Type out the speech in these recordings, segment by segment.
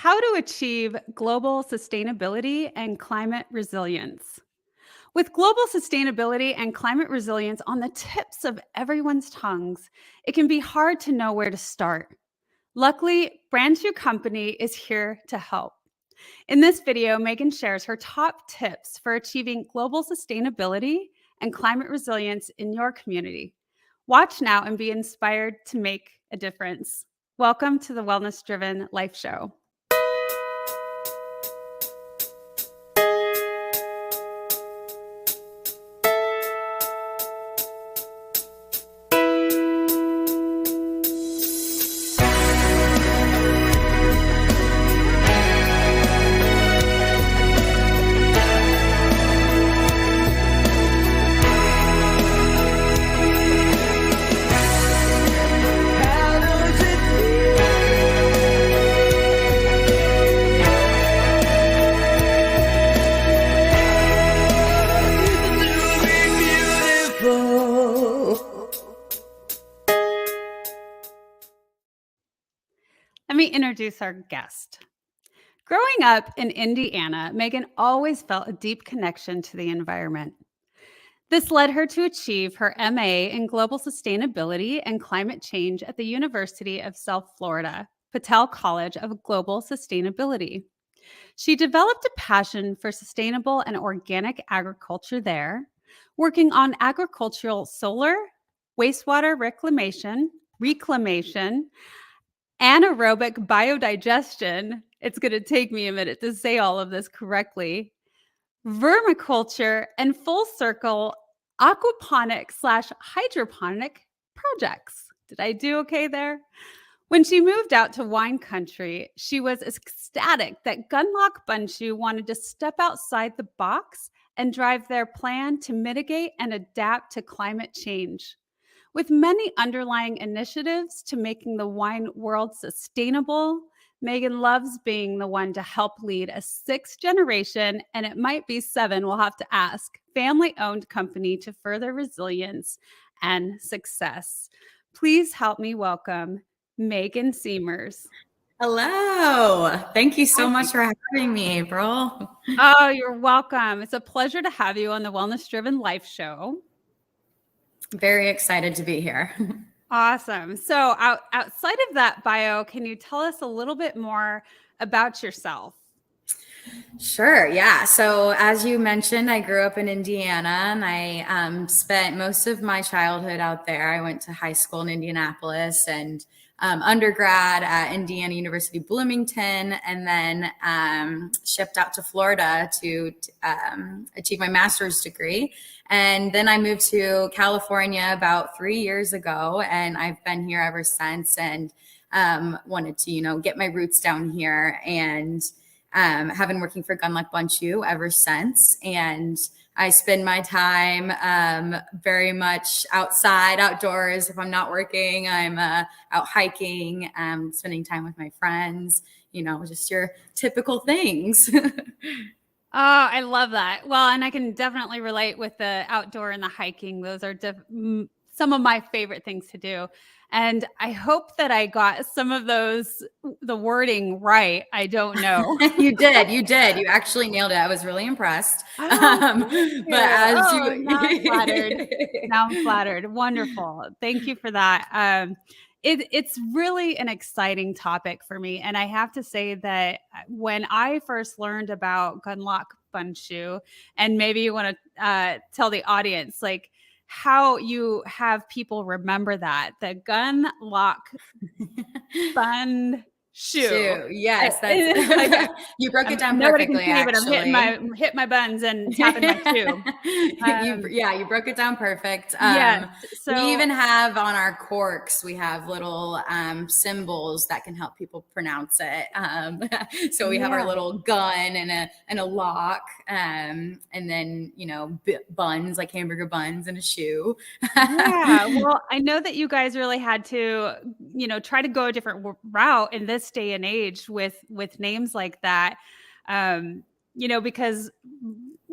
How to achieve global sustainability and climate resilience. With global sustainability and climate resilience on the tips of everyone's tongues, it can be hard to know where to start. Luckily, Bundschu Company is here to help. In this video, Meghan shares her top tips for achieving global sustainability and climate resilience in your community. Watch now and be inspired to make a difference. Welcome to the Wellness Driven Life Show. Let me introduce our guest. Growing up in Indiana, Meghan always felt a deep connection to the environment. This led her to achieve her MA in Global Sustainability and Climate Change at the University of South Florida, Patel College of Global Sustainability. She developed a passion for sustainable and organic agriculture there, working on agricultural solar, wastewater reclamation, anaerobic biodigestion. It's going to take me a minute to say all of this correctly. Vermiculture and full circle aquaponic/hydroponic projects. Did I do okay there? When she moved out to wine country, she was ecstatic that Bundschu wanted to step outside the box and drive their plan to mitigate and adapt to climate change. With many underlying initiatives to making the wine world sustainable, Meghan loves being the one to help lead a 6th generation, and it might be 7, we'll have to ask, family-owned company to further resilience and success. Please help me welcome Meghan Seamers. Hello. Thank you so much for having me, April. Oh, you're welcome. It's a pleasure to have you on the Wellness Driven Life Show. Very excited to be here. Awesome. So outside of that bio, can you tell us a little bit more about yourself? Sure. Yeah. So as you mentioned, I grew up in Indiana and I spent most of my childhood out there. I went to high school in Indianapolis and undergrad at Indiana University Bloomington, and then shipped out to Florida to achieve my master's degree. And then I moved to California about 3 years ago, and I've been here ever since, and wanted to, get my roots down here, and have been working for Bundschu ever since. And I spend my time very much outside, outdoors. If I'm not working, I'm out hiking, spending time with my friends, just your typical things. Oh, I love that. Well, and I can definitely relate with the outdoor and the hiking. Those are some of my favorite things to do. And I hope that I got some of the wording right. I don't know. You did. You actually nailed it. I was really impressed. But as now I'm flattered. Wonderful. Thank you for that. It's really an exciting topic for me. And I have to say that when I first learned about Bundschu, and maybe you want to tell the audience, like, how you have people remember that, the Bundschu. Yes, that's you broke it down perfectly. But I'm hitting my buns and tapping my shoe. You broke it down perfect. So we even have on our corks, we have little symbols that can help people pronounce it. So we have our little gun and a lock, and then buns, like hamburger buns, and a shoe. Well, I know that you guys really had to try to go a different route in this day and age with names like that, because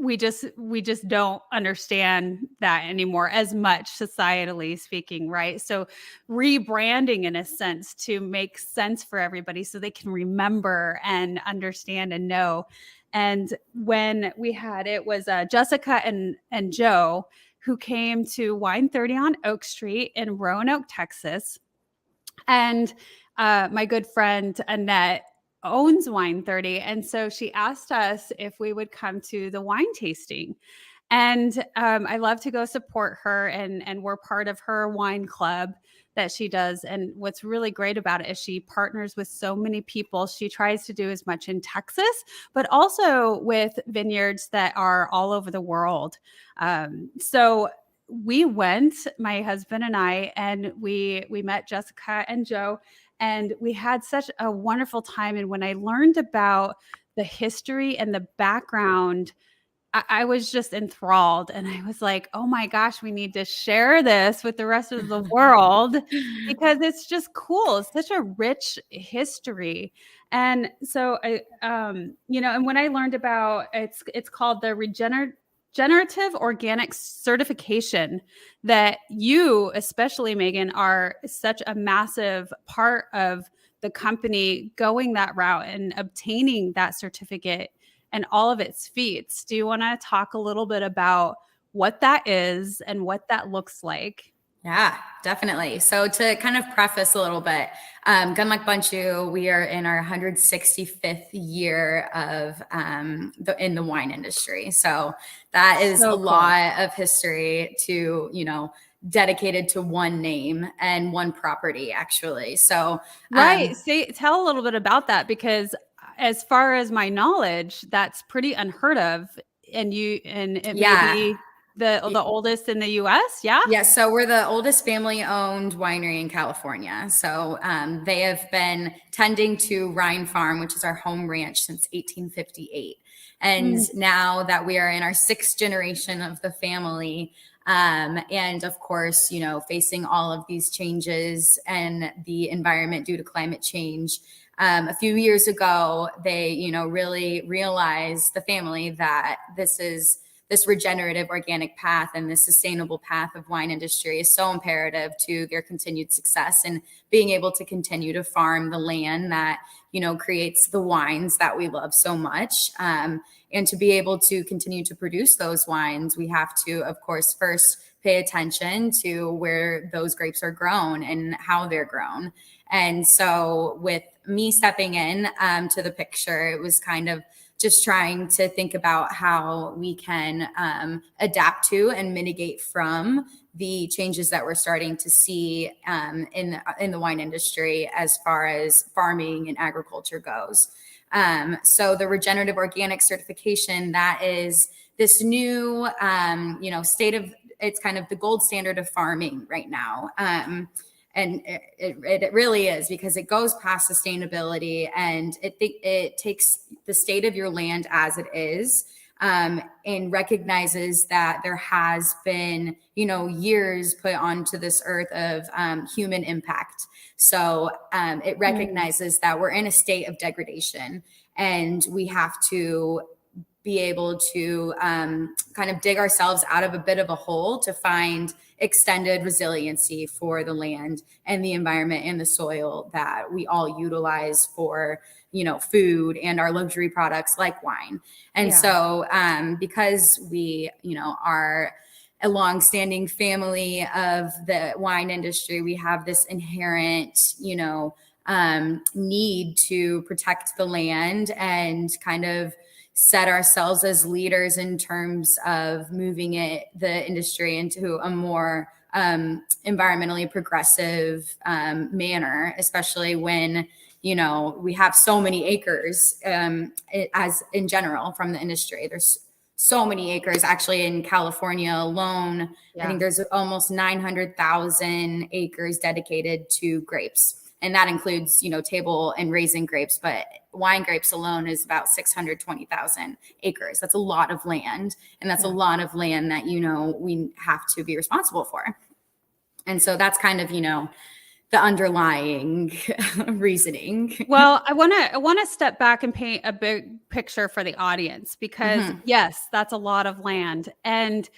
we just don't understand that anymore as much, societally speaking, right? So rebranding in a sense to make sense for everybody so they can remember and understand and know. And when we had it was Jessica and Joe who came to Wine 30 on Oak Street in Roanoke, Texas. And my good friend Annette owns Wine 30. And so she asked us if we would come to the wine tasting. And I love to go support her, and we're part of her wine club that she does. And what's really great about it is she partners with so many people. She tries to do as much in Texas, but also with vineyards that are all over the world. So we went, my husband and I, and we met Jessica and Joe, and we had such a wonderful time. And when I learned about the history and the background, I was just enthralled, and I was like, "Oh my gosh, we need to share this with the rest of the world because it's just cool. It's such a rich history." And so and when I learned about it's called the regenerative organic certification that you, especially Megan, are such a massive part of the company going that route and obtaining that certificate and all of its feats. Do you want to talk a little bit about what that is and what that looks like? Yeah, definitely. So to kind of preface a little bit, Gunlock Bundschu, we are in our 165th year of in the wine industry. So that is So a cool. lot of history to, dedicated to one name and one property, actually. So Right. Tell a little bit about that because as far as my knowledge, that's pretty unheard of. And it may yeah, be the oldest in the US. Yeah. yeah, so we're the oldest family-owned winery in California. So they have been tending to Rhine Farm, which is our home ranch, since 1858. And Mm. now that we are in our sixth generation of the family, and of course, facing all of these changes and the environment due to climate change, a few years ago, they, really realized, the family, that this regenerative organic path and this sustainable path of wine industry is so imperative to their continued success and being able to continue to farm the land that, creates the wines that we love so much. And to be able to continue to produce those wines, we have to, of course, first pay attention to where those grapes are grown and how they're grown. And so with me stepping in to the picture, it was kind of just trying to think about how we can adapt to and mitigate from the changes that we're starting to see in the wine industry as far as farming and agriculture goes. So the regenerative organic certification, that is this new, state of, it's kind of the gold standard of farming right now. And it really is, because it goes past sustainability, and it takes the state of your land as it is, and recognizes that there has been, years put onto this earth of human impact. So it recognizes that we're in a state of degradation, and we have to be able to kind of dig ourselves out of a bit of a hole to find extended resiliency for the land and the environment and the soil that we all utilize for, food and our luxury products like wine. And so because we, are a longstanding family of the wine industry, we have this inherent, need to protect the land and kind of set ourselves as leaders in terms of moving the industry into a more environmentally progressive manner, especially when, we have so many acres as in general from the industry. There's so many acres actually in California alone. I think there's almost 900,000 acres dedicated to grapes. And that includes, table and raisin grapes, but wine grapes alone is about 620,000 acres. That's a lot of land. And that's a lot of land that, we have to be responsible for. And so that's kind of, the underlying reasoning. Well, I want to step back and paint a big picture for the audience because Mm-hmm. yes, that's a lot of land. And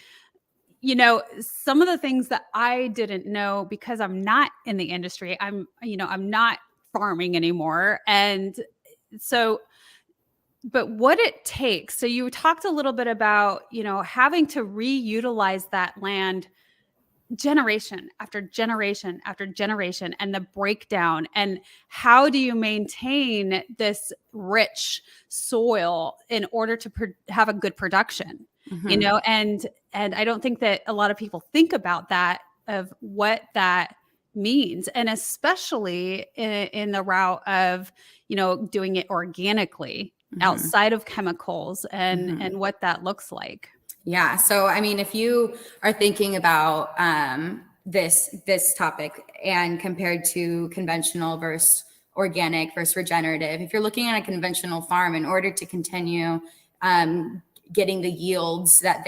some of the things that I didn't know because I'm not in the industry, I'm not farming anymore. And so, but what it takes, so you talked a little bit about, having to reutilize that land generation after generation after generation and the breakdown, and how do you maintain this rich soil in order to have a good production, Mm-hmm. and I don't think that a lot of people think about that, of what that means, and especially in the route of doing it organically Mm-hmm. outside of chemicals, and Mm-hmm. what that looks like. Yeah. So, I mean, if you are thinking about this topic and compared to conventional versus organic versus regenerative, if you're looking at a conventional farm, in order to continue um, getting the yields that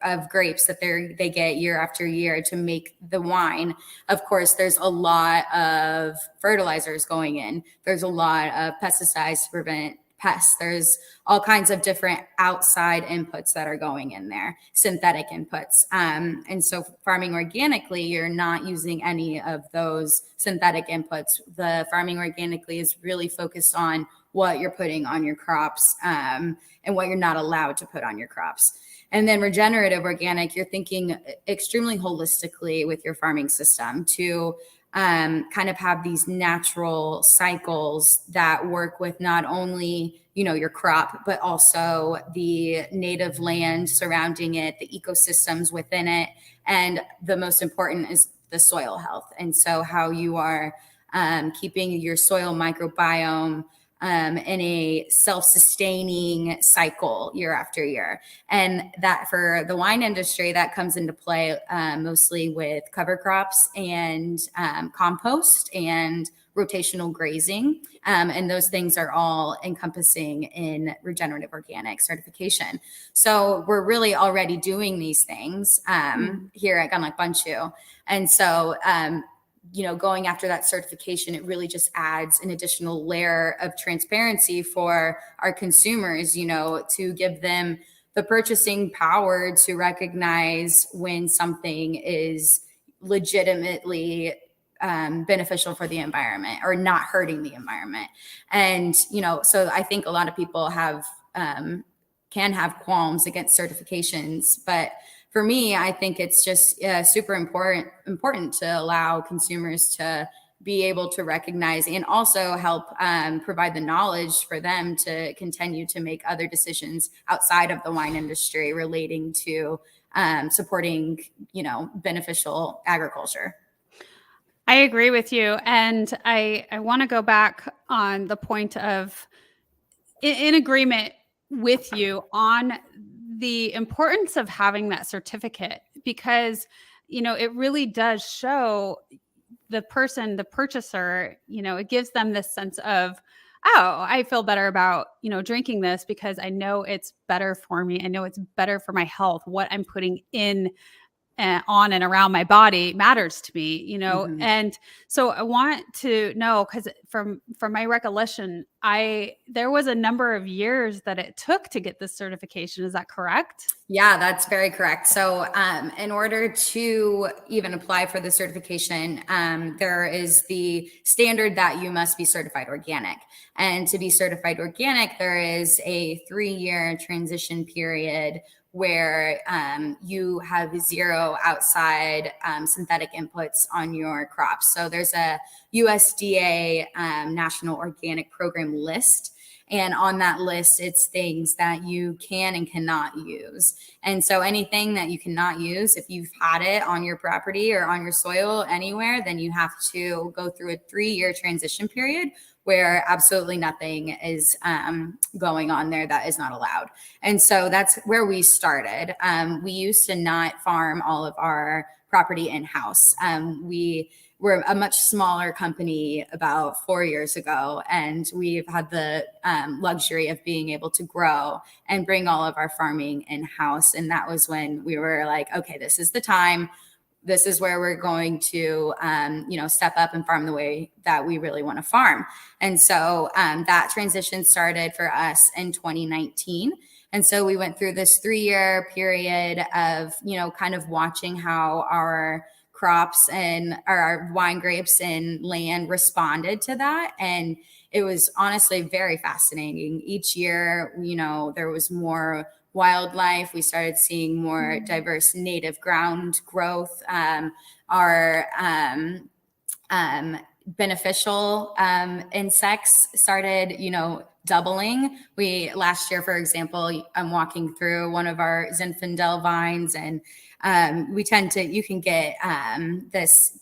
of grapes that they get year after year to make the wine, of course, there's a lot of fertilizers going in. There's a lot of pesticides to prevent pests. There's all kinds of different outside inputs that are going in there, synthetic inputs. And so farming organically, you're not using any of those synthetic inputs. The farming organically is really focused on what you're putting on your crops, and what you're not allowed to put on your crops. And then regenerative organic, you're thinking extremely holistically with your farming system to kind of have these natural cycles that work with not only your crop, but also the native land surrounding it, the ecosystems within it, and the most important is the soil health. And so how you are keeping your soil microbiome in a self-sustaining cycle year after year. And that for the wine industry, that comes into play mostly with cover crops and compost and rotational grazing. And those things are all encompassing in regenerative organic certification. So we're really already doing these things here at Bundschu. And so going after that certification, it really just adds an additional layer of transparency for our consumers, to give them the purchasing power to recognize when something is legitimately beneficial for the environment or not hurting the environment. And, so I think a lot of people can have qualms against certifications, but for me, I think it's just super important to allow consumers to be able to recognize and also help provide the knowledge for them to continue to make other decisions outside of the wine industry relating to supporting, beneficial agriculture. I agree with you. And I want to go back on the point of in agreement with you on the importance of having that certificate, because, it really does show the person, the purchaser, it gives them this sense of, oh, I feel better about, drinking this because I know it's better for me. I know it's better for my health. What I'm putting in on and around my body matters to me, Mm-hmm. and so I want to know, because from my recollection, there was a number of years that it took to get this certification. Is that correct? Yeah, that's very correct. So, in order to even apply for the certification, there is the standard that you must be certified organic. And to be certified organic, there is a 3-year transition period where you have zero outside synthetic inputs on your crops. So there's a USDA National Organic Program list. And on that list, it's things that you can and cannot use. And so anything that you cannot use, if you've had it on your property or on your soil anywhere, then you have to go through a 3-year transition period where absolutely nothing is going on there that is not allowed. And so that's where we started. We used to not farm all of our property in-house. We're a much smaller company about 4 years ago, and we've had the luxury of being able to grow and bring all of our farming in-house. And that was when we were like, okay, this is the time. this is where we're going to, step up and farm the way that we really want to farm. And so that transition started for us in 2019. And so we went through this 3-year period of, kind of watching how our crops and our wine grapes and land responded to that. And it was honestly very fascinating. Each year, there was more wildlife. We started seeing more diverse native ground growth. Our beneficial insects started, doubling. Last year, for example, I'm walking through one of our Zinfandel vines, and you can get this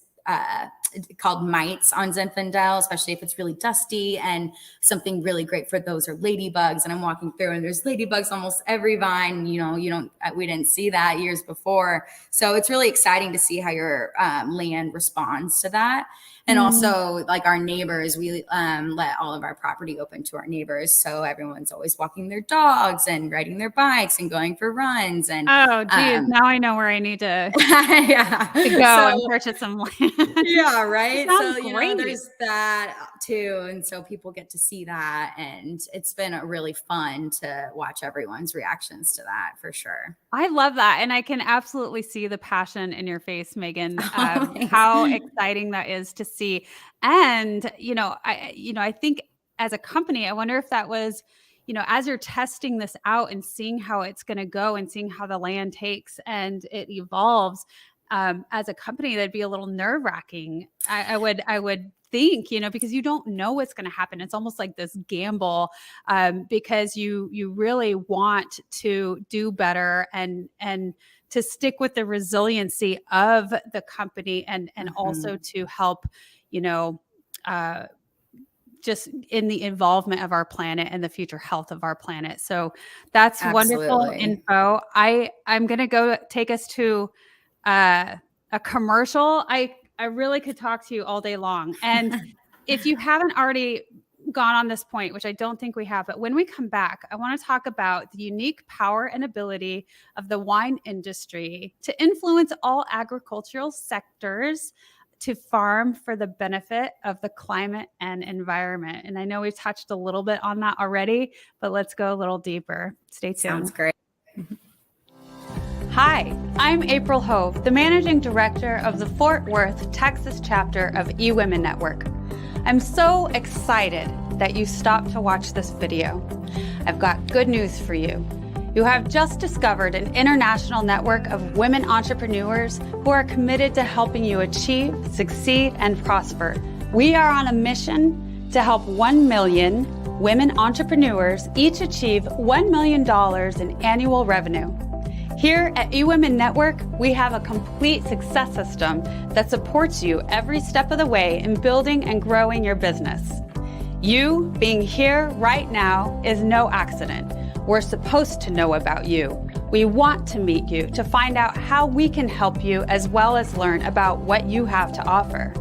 called mites on Zinfandel, especially if it's really dusty, and something really great for those are ladybugs. And I'm walking through and there's ladybugs almost every vine. We didn't see that years before. So it's really exciting to see how your land responds to that. And also, like our neighbors, we let all of our property open to our neighbors. So everyone's always walking their dogs and riding their bikes and going for runs. And oh, geez, now I know where I need to, yeah. to go and purchase some land. Yeah, right. So, Great. there's that too. And so people get to see that. And it's been really fun to watch everyone's reactions to that for sure. I love that. And I can absolutely see the passion in your face, Meghan, how exciting that is to see. And, I think as a company, I wonder if that was, as you're testing this out and seeing how it's going to go and seeing how the land takes and it evolves, as a company, that'd be a little nerve wracking. I would think, because you don't know what's going to happen. It's almost like this gamble, because you really want to do better and to stick with the resiliency of the company and also to help, just in the involvement of our planet and the future health of our planet. So that's wonderful info. I'm going to go take us to a commercial. I really could talk to you all day long. And if you haven't already gone on this point, which I don't think we have, but when we come back, I want to talk about the unique power and ability of the wine industry to influence all agricultural sectors to farm for the benefit of the climate and environment. And I know we've touched a little bit on that already, but let's go a little deeper. Stay tuned. Sounds great. Hi, I'm April Hove, the Managing Director of the Fort Worth, Texas chapter of eWomen Network. I'm so excited that you stopped to watch this video. I've got good news for you. You have just discovered an international network of women entrepreneurs who are committed to helping you achieve, succeed, and prosper. We are on a mission to help 1 million women entrepreneurs each achieve $1 million in annual revenue. Here at eWomen Network, we have a complete success system that supports you every step of the way in building and growing your business. You being here right now is no accident. We're supposed to know about you. We want to meet you to find out how we can help you as well as learn about what you have to offer.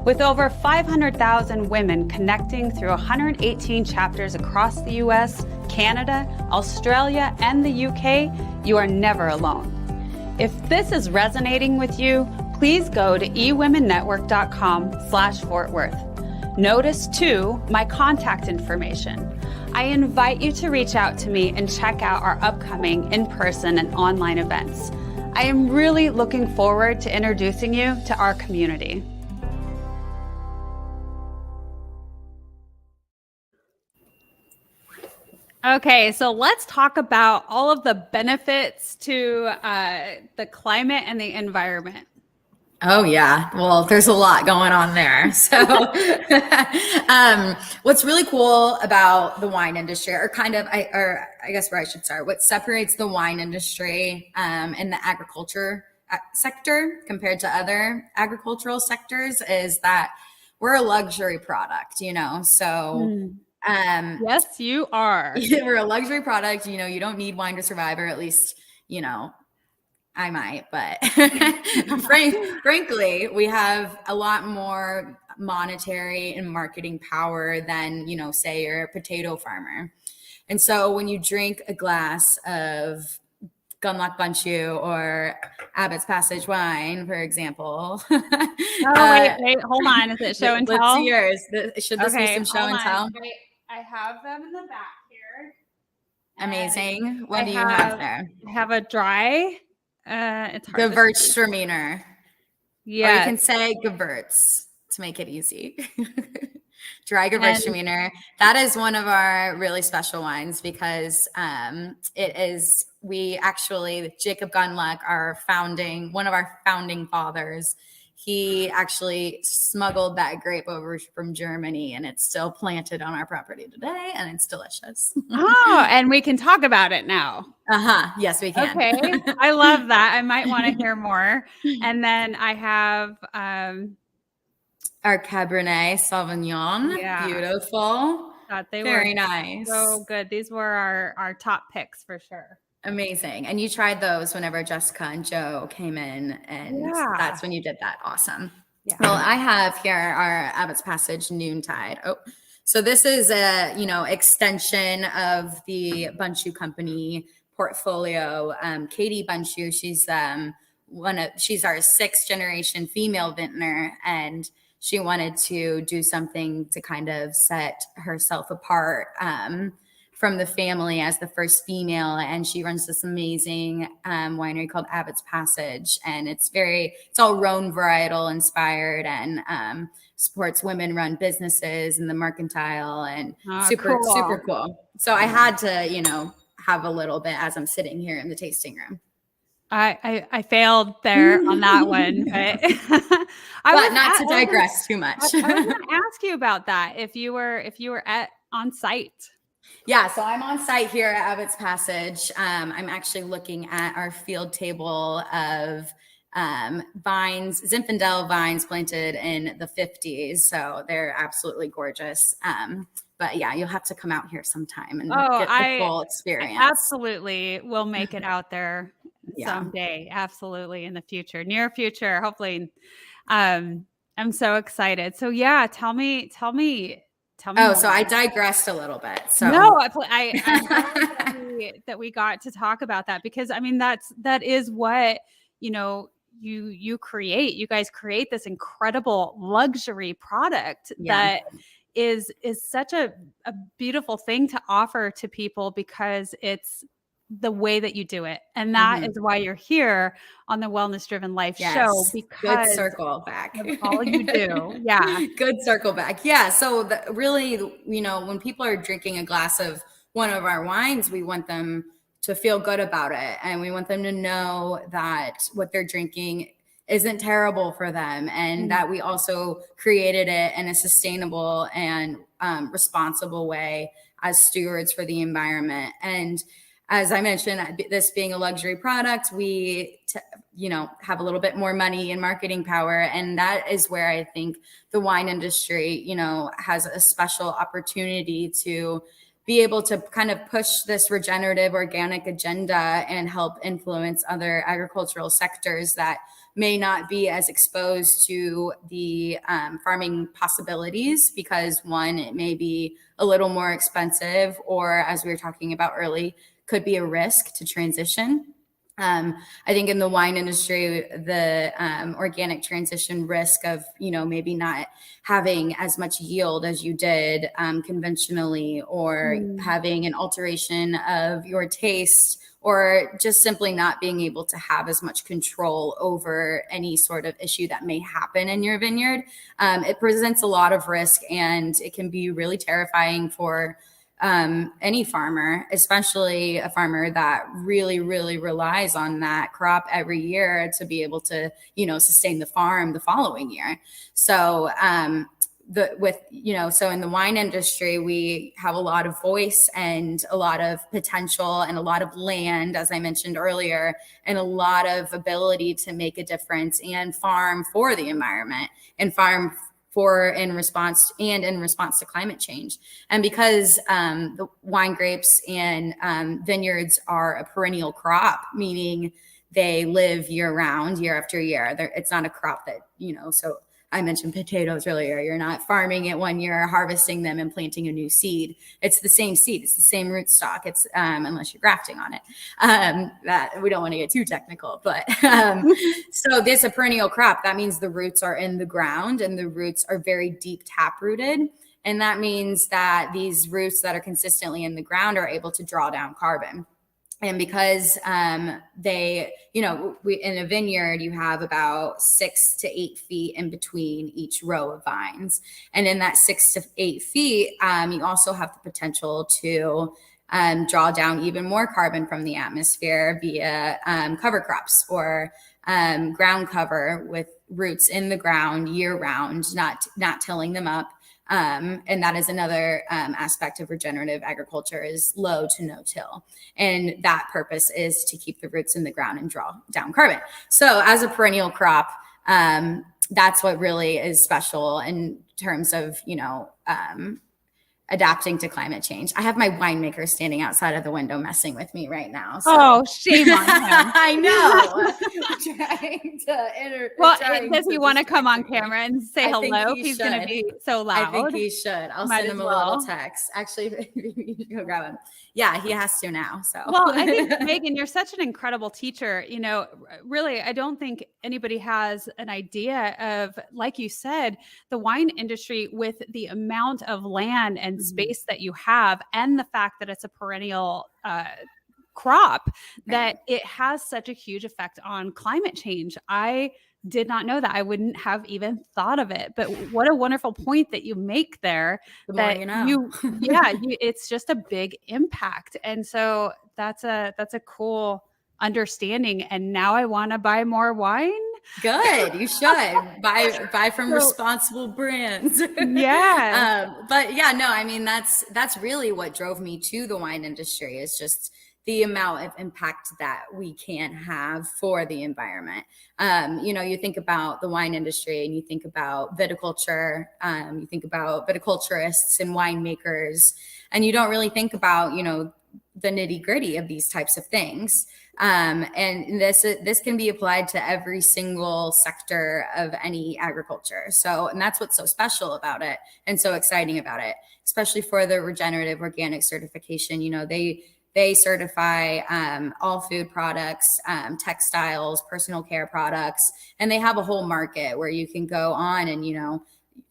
With over 500,000 women connecting through 118 chapters across the US, Canada, Australia, and the UK, you are never alone. If this is resonating with you, please go to eWomenNetwork.com/Fort Worth. Notice too my contact information. I invite you to reach out to me and check out our upcoming in-person and online events. I am really looking forward to introducing you to our community. Okay, so let's talk about all of the benefits to the climate and the environment. Oh yeah. Well, there's a lot going on there. So, what's really cool about the wine industry, or I guess where I should start, what separates the wine industry and the agriculture sector compared to other agricultural sectors is that we're a luxury product, So, yes, you are. We're a luxury product. You don't need wine to survive, or at least, I might, but frankly, we have a lot more monetary and marketing power than, say you're a potato farmer. And so when you drink a glass of Gunlock Bundschu or Abbott's Passage wine, for example. Oh, wait, hold on. Is it show and let's see tell? yours. Should this be Okay, some show hold and on. tell? I have them in the back here. And Amazing. What I do you have have there? I have a dry, it's hard to see. Gewürztraminer. Or you Yes, can say Gewürz to make it easy. Dry and Gewürztraminer. That is one of our really special wines because it is, we actually, Jacob Gunluck, one of our founding fathers, he actually smuggled that grape over from Germany and it's still planted on our property today and it's delicious. oh, and we can talk about it now. Yes, we can. Okay, I love that. I might want to hear more. And then I have our Cabernet Sauvignon. yeah, Beautiful. thought they Very were nice. so good. These were our top picks for sure. Amazing. And you tried those whenever Jessica and Joe came in, and that's when you did that. Awesome. Yeah. Well, I have here our Abbott's Passage Noontide. Oh, so this is a, extension of the Bundschu Company portfolio. Katie Bundschu, she's our sixth generation female vintner, and she wanted to do something to kind of set herself apart from the family as the first female. And she runs this amazing winery called Abbott's Passage. And it's all Rhone varietal inspired and supports women run businesses in the mercantile and super cool. So I had to, have a little bit as I'm sitting here in the tasting room. I failed there on that one, but not to digress too much. I was going to ask you about that if you were on site. Yeah, so I'm on site here at Abbott's Passage. I'm actually looking at our field table of vines, Zinfandel vines planted in the 50s. So they're absolutely gorgeous. But yeah, you'll have to come out here sometime and get the full experience. I absolutely will make it out there someday. Absolutely, in the future, near future, hopefully. I'm so excited. So yeah, tell me. Oh, more. So I digressed a little bit. So no, I'm glad that we got to talk about that because I mean that is what you create. You guys create this incredible luxury product that is such a beautiful thing to offer to people because it's the way that you do it. And that is why you're here on the Wellness Driven Life show, because good circle back. Of all you do. Yeah. Good circle back. Yeah. So really, when people are drinking a glass of one of our wines, we want them to feel good about it. And we want them to know that what they're drinking isn't terrible for them, and that we also created it in a sustainable and responsible way as stewards for the environment. And as I mentioned, this being a luxury product, we have a little bit more money and marketing power. And that is where I think the wine industry, has a special opportunity to be able to kind of push this regenerative organic agenda and help influence other agricultural sectors that may not be as exposed to the farming possibilities because one, it may be a little more expensive, or as we were talking about early, could be a risk to transition. I think in the wine industry, the organic transition risk of, maybe not having as much yield as you did conventionally, or having an alteration of your taste, or just simply not being able to have as much control over any sort of issue that may happen in your vineyard. It presents a lot of risk, and it can be really terrifying for any farmer, especially a farmer that really, really relies on that crop every year to be able to, sustain the farm the following year. So, so in the wine industry, we have a lot of voice and a lot of potential and a lot of land, as I mentioned earlier, and a lot of ability to make a difference and farm for the environment and farm in response to climate change. And because the wine grapes and vineyards are a perennial crop, meaning they live year round, year after year. It's not a crop that, so I mentioned potatoes earlier. You're not farming it 1 year, harvesting them and planting a new seed. It's the same seed. It's the same rootstock. It's unless you're grafting on it. That we don't want to get too technical, but so this a perennial crop. That means the roots are in the ground and the roots are very deep tap rooted. And that means that these roots that are consistently in the ground are able to draw down carbon. And because they, in a vineyard, you have about 6 to 8 feet in between each row of vines. And in that 6 to 8 feet, you also have the potential to draw down even more carbon from the atmosphere via cover crops or ground cover with roots in the ground year round, not tilling them up. And that is another aspect of regenerative agriculture is low to no till. And that purpose is to keep the roots in the ground and draw down carbon. So as a perennial crop, that's what really is special in terms of, adapting to climate change. I have my winemaker standing outside of the window messing with me right now. So. Oh, shame on him. I know. Does he want to come on camera and say hello? He's going to be so loud. I think he should. I'll send him a little text. Actually, you should go grab him. Yeah, he has to now. So, well, I think Meghan, you're such an incredible teacher. Really, I don't think anybody has an idea of, like you said, the wine industry with the amount of land and space that you have, and the fact that it's a perennial crop, that it has such a huge effect on climate change. I did not know that. I wouldn't have even thought of it. But what a wonderful point that you make there. The more you know. It's just a big impact. And so that's a cool understanding. And now I want to buy more wine. Good. You should buy from responsible brands. Yeah. But yeah, no, I mean, that's really what drove me to the wine industry is just the amount of impact that we can have for the environment. You think about the wine industry and you think about viticulture, you think about viticulturists and winemakers, and you don't really think about, the nitty gritty of these types of things. And this can be applied to every single sector of any agriculture. So, and that's what's so special about it and so exciting about it, especially for the regenerative organic certification. They certify all food products, textiles, personal care products, and they have a whole market where you can go on and,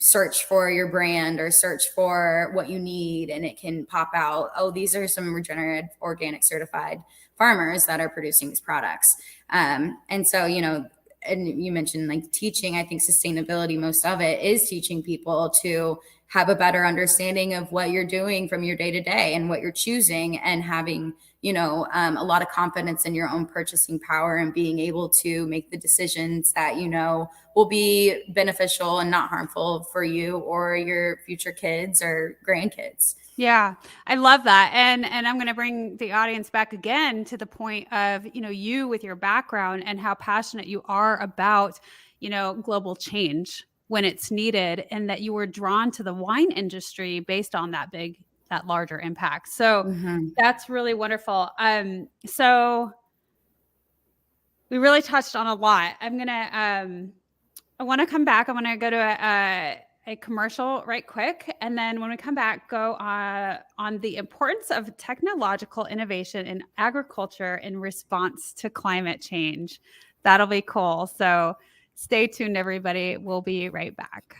search for your brand or search for what you need. And it can pop out, oh, these are some regenerative organic certified farmers that are producing these products. And so, and you mentioned like teaching, I think sustainability, most of it is teaching people to have a better understanding of what you're doing from your day to day and what you're choosing, and having, a lot of confidence in your own purchasing power and being able to make the decisions that, will be beneficial and not harmful for you or your future kids or grandkids. Yeah, I love that. And I'm going to bring the audience back again to the point of, you with your background and how passionate you are about, global change when it's needed, and that you were drawn to the wine industry based on that larger impact. So that's really wonderful. So we really touched on a lot. I want to come back. I want to go to a commercial right quick. And then when we come back, go on the importance of technological innovation in agriculture in response to climate change. That'll be cool. So stay tuned, everybody. We'll be right back.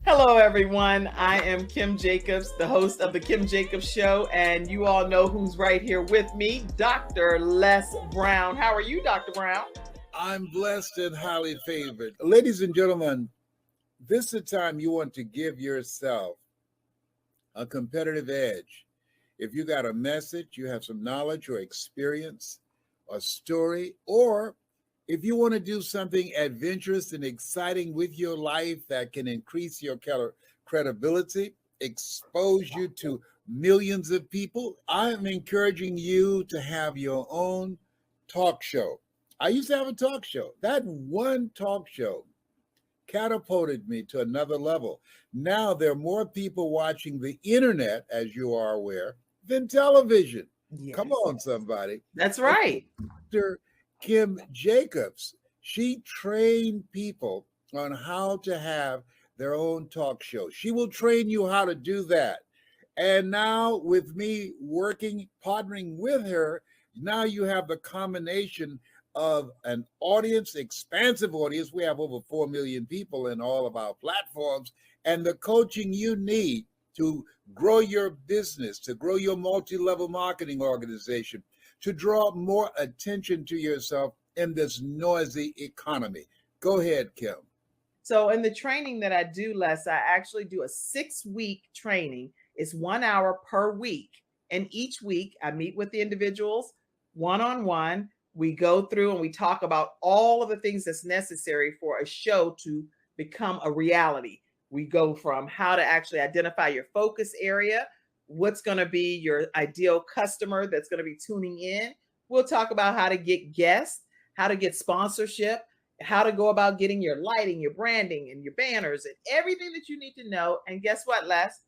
Hello, everyone. I am Kim Jacobs, the host of The Kim Jacobs Show. And you all know who's right here with me, Dr. Les Brown. How are you, Dr. Brown? I'm blessed and highly favored. Ladies and gentlemen, this is the time you want to give yourself a competitive edge. If you got a message, you have some knowledge or experience, a story, or if you want to do something adventurous and exciting with your life that can increase your credibility, expose you to millions of people, I'm encouraging you to have your own talk show. I used to have a talk show. That one talk show catapulted me to another level. Now there are more people watching the internet, as you are aware, than television. Yes. Come on, somebody. That's right. Dr. Kim Jacobs, she trained people on how to have their own talk show. She will train you how to do that. And now with me working, partnering with her, now you have the combination of an audience, expansive audience. We have over 4 million people in all of our platforms, and the coaching you need to grow your business, to grow your multi-level marketing organization, to draw more attention to yourself in this noisy economy. Go ahead, Kim. So in the training that I do, Les, I actually do a 6-week training. It's 1 hour per week. And each week I meet with the individuals one-on-one. We go through and we talk about all of the things that's necessary for a show to become a reality. We go from how to actually identify your focus area, what's going to be your ideal customer that's going to be tuning in. We'll talk about how to get guests, how to get sponsorship, how to go about getting your lighting, your branding, and your banners, and everything that you need to know. And guess what, Les?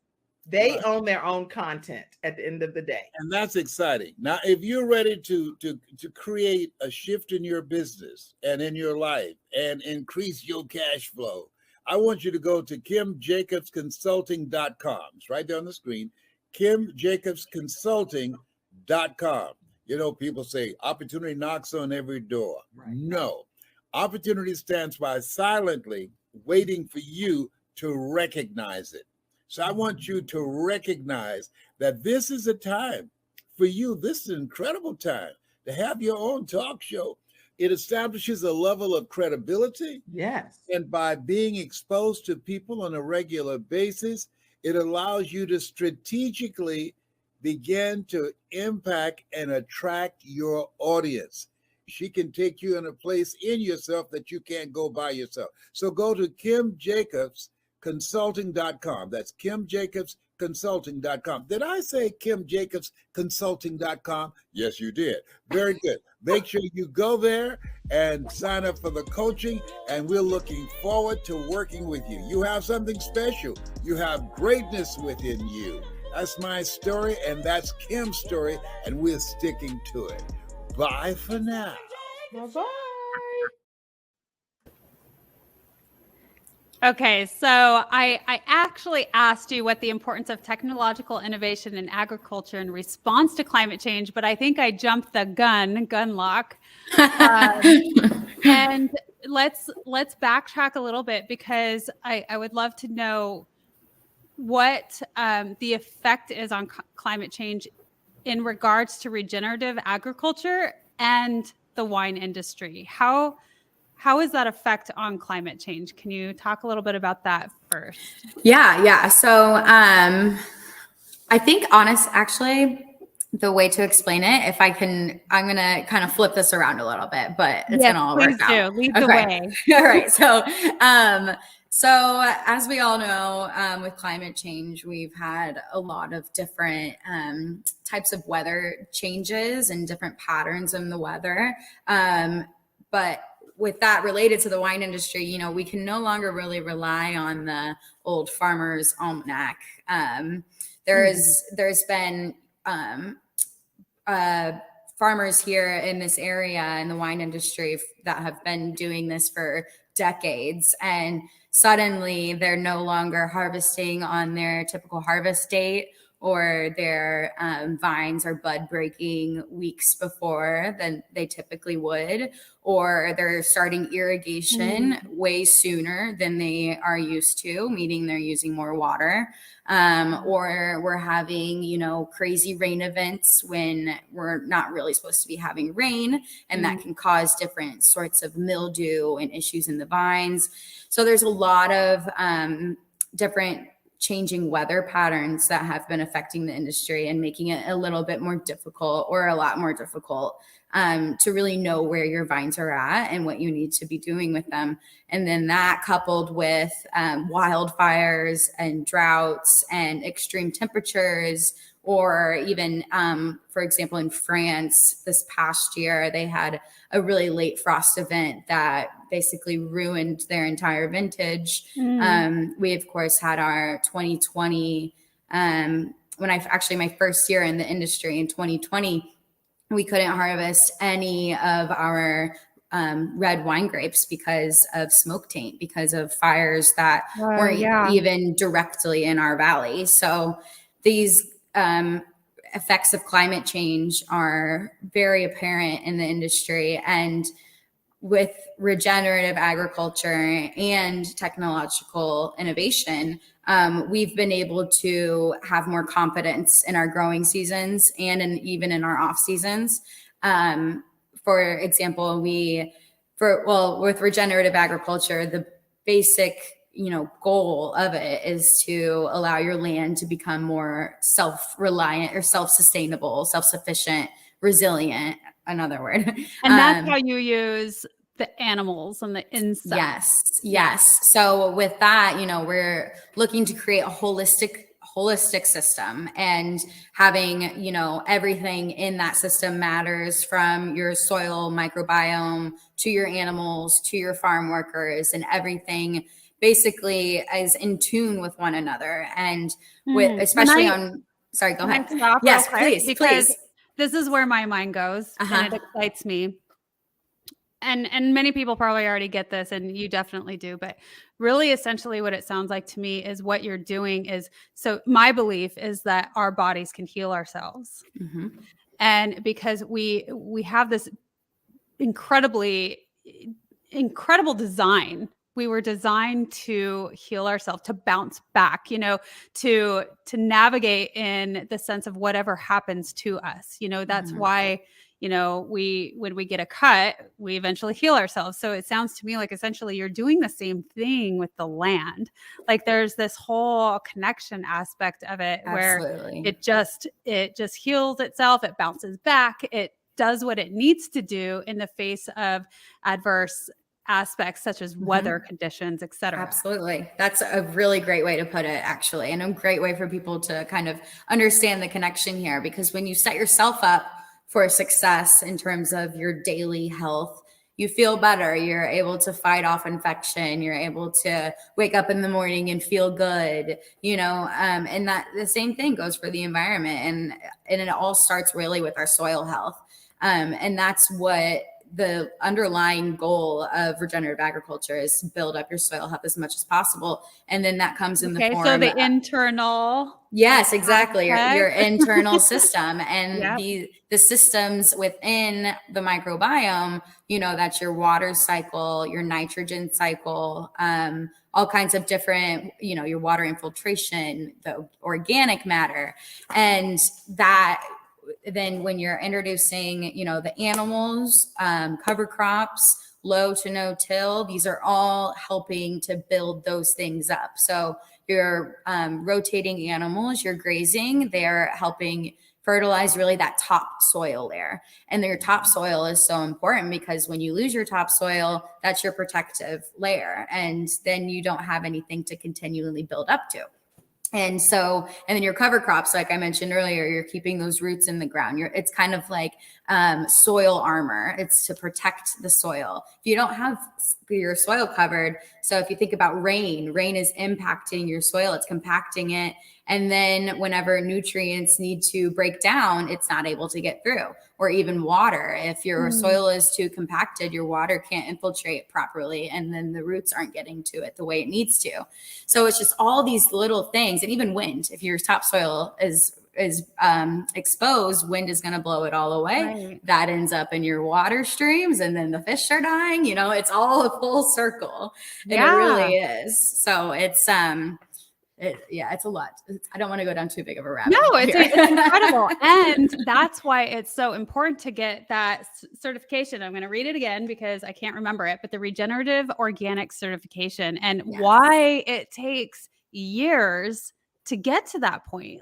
They own their own content at the end of the day. And that's exciting. Now, if you're ready to create a shift in your business and in your life and increase your cash flow, I want you to go to KimJacobsConsulting.com. It's right there on the screen, KimJacobsConsulting.com. You know, people say opportunity knocks on every door. Right. No. Opportunity stands by silently waiting for you to recognize it. So I want you to recognize that this is a time for you. This is an incredible time to have your own talk show. It establishes a level of credibility. Yes. And by being exposed to people on a regular basis, it allows you to strategically begin to impact and attract your audience. She can take you in a place in yourself that you can't go by yourself. So go to KimJacobsConsulting.com. That's KimJacobsConsulting.com. Did I say KimJacobsConsulting.com? Yes, you did. Very good. Make sure you go there and sign up for the coaching, and we're looking forward to working with you. You have something special. You have greatness within you. That's my story, and that's Kim's story, and we're sticking to it. Bye for now. Bye-bye. Okay, so I actually asked you what the importance of technological innovation in agriculture in response to climate change, but I think I jumped the gun lock. And let's backtrack a little bit, because I would love to know what the effect is on climate change in regards to regenerative agriculture and the wine industry. How is that effect on climate change? Can you talk a little bit about that first? Yeah. So I think actually the way to explain it, if I can, I'm going to kind of flip this around a little bit, but it's going to all work out. Lead the way. All right. So as we all know, with climate change, we've had a lot of different types of weather changes and different patterns in the weather. But with that related to the wine industry, you know, we can no longer really rely on the old farmer's almanac. There's been farmers here in this area in the wine industry that have been doing this for decades, and suddenly they're no longer harvesting on their typical harvest date, or their vines are bud breaking weeks before than they typically would, or they're starting irrigation way sooner than they are used to, meaning they're using more water, or we're having, you know, crazy rain events when we're not really supposed to be having rain, and that can cause different sorts of mildew and issues in the vines. So there's a lot of different changing weather patterns that have been affecting the industry and making it a little bit more difficult, or a lot more difficult, to really know where your vines are at and what you need to be doing with them. And then that coupled with wildfires and droughts and extreme temperatures, or even, for example, in France this past year, they had a really late frost event that basically ruined their entire vintage. We, of course, had our 2020, my first year in the industry in 2020, we couldn't harvest any of our red wine grapes because of smoke taint, because of fires that weren't yeah. even directly in our valley. So these effects of climate change are very apparent in the industry. And with regenerative agriculture and technological innovation, we've been able to have more confidence in our growing seasons and even in our off seasons. For example, with regenerative agriculture, the basic, goal of it is to allow your land to become more self-reliant or self-sustainable, self-sufficient, resilient, another word. And that's how you use the animals and the insects. Yes. So with that, we're looking to create a holistic system, and having, everything in that system matters, from your soil microbiome to your animals to your farm workers, and everything basically is in tune with one another. And especially sorry, go ahead. Yes, please. Because this is where my mind goes, and it excites me. And many people probably already get this, and you definitely do, but really essentially what it sounds like to me is what you're doing is, so my belief is that our bodies can heal ourselves. Mm-hmm. And because we have this incredible design. We were designed to heal ourselves, to bounce back, to navigate in the sense of whatever happens to us. That's why, when we get a cut, we eventually heal ourselves. So it sounds to me like essentially you're doing the same thing with the land. Like there's this whole connection aspect of it. Absolutely. Where it just heals itself. It bounces back. It does what it needs to do in the face of adverse aspects such as weather conditions, et cetera. Absolutely. That's a really great way to put it, actually, and a great way for people to kind of understand the connection here, because when you set yourself up for success in terms of your daily health, you feel better. You're able to fight off infection. You're able to wake up in the morning and feel good, and that the same thing goes for the environment. And it all starts really with our soil health. And that's what the underlying goal of regenerative agriculture is, to build up your soil health as much as possible. And then that comes in the form. So the internal. Yes, exactly. Your internal system, and the systems within the microbiome, that's your water cycle, your nitrogen cycle, all kinds of different, your water infiltration, the organic matter. And that then when you're introducing, the animals, cover crops, low to no till, these are all helping to build those things up. So your rotating animals, your grazing, they're helping fertilize really that top soil there. And your top soil is so important, because when you lose your topsoil, that's your protective layer. And then you don't have anything to continually build up to. And then your cover crops, like I mentioned earlier, you're keeping those roots in the ground. It's kind of like soil armor. It's to protect the soil. If you don't have your soil covered, so if you think about rain is impacting your soil, it's compacting it. And then whenever nutrients need to break down, it's not able to get through. Or even water. If your soil is too compacted, your water can't infiltrate properly, and then the roots aren't getting to it the way it needs to. So it's just all these little things. And even wind, if your topsoil is exposed, wind is going to blow it all away. Right. That ends up in your water streams, and then the fish are dying. It's all a full circle. And it really is. So it's it's a lot. I don't want to go down too big of a rabbit hole. No, it's incredible. And that's why it's so important to get that certification. I'm going to read it again because I can't remember it, but the regenerative organic certification, and why it takes years to get to that point.